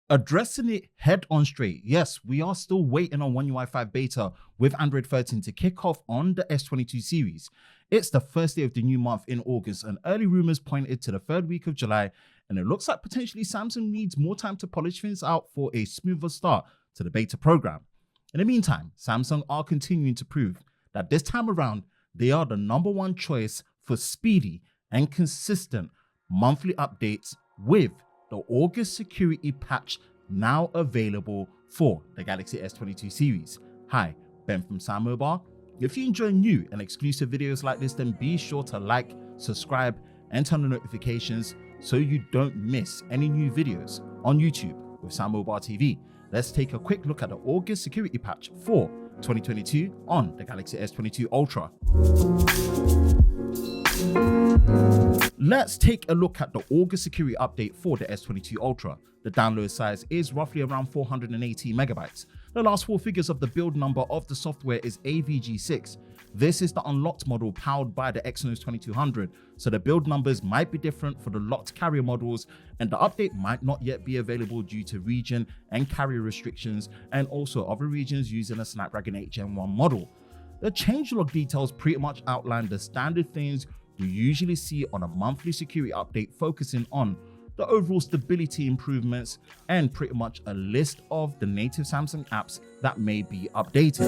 Addressing it head on straight. Yes, we are still waiting on One UI 5 beta with Android 13 to kick off on the S22 series. It's the first day of the new month in August, and early rumors pointed to the third week of July, and it looks like potentially Samsung needs more time to polish things out for a smoother start to the beta program. In the meantime, Samsung are continuing to prove that this time around, they are the #1 choice for speedy and consistent monthly updates, with the August security patch now available for the Galaxy S22 series. Hi, Ben from SamMobile. If you enjoy new and exclusive videos like this, then be sure to like, subscribe, and turn on notifications so you don't miss any new videos on YouTube with SamMobile TV. Let's take a quick look at the August security patch for 2022 on the Galaxy S22 Ultra. Let's take a look at the August security update for the S22 Ultra. The download size is roughly around 480 megabytes. The last four figures of the build number of the software is AVG6. This is the unlocked model powered by the Exynos 2200, so the build numbers might be different for the locked carrier models, and the update might not yet be available due to region and carrier restrictions, and also other regions using a Snapdragon 8 Gen 1 model. The changelog details pretty much outline the standard things we usually see on a monthly security update, focusing on the overall stability improvements and pretty much a list of the native Samsung apps that may be updated.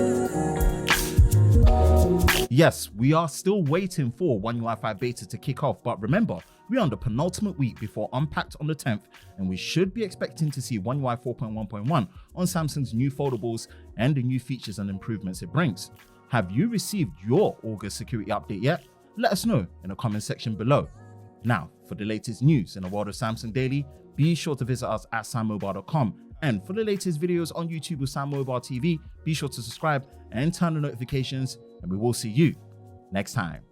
Yes, we are still waiting for One UI 5 beta to kick off, but remember, we're on the penultimate week before Unpacked on the 10th, and we should be expecting to see One UI 4.1.1 on Samsung's new foldables and the new features and improvements it brings. Have you received your August security update yet? Let us know in the comment section below. Now, for the latest news in the world of Samsung Daily, be sure to visit us at sammobile.com. And for the latest videos on YouTube with SamMobile TV, be sure to subscribe and turn on notifications, and we will see you next time.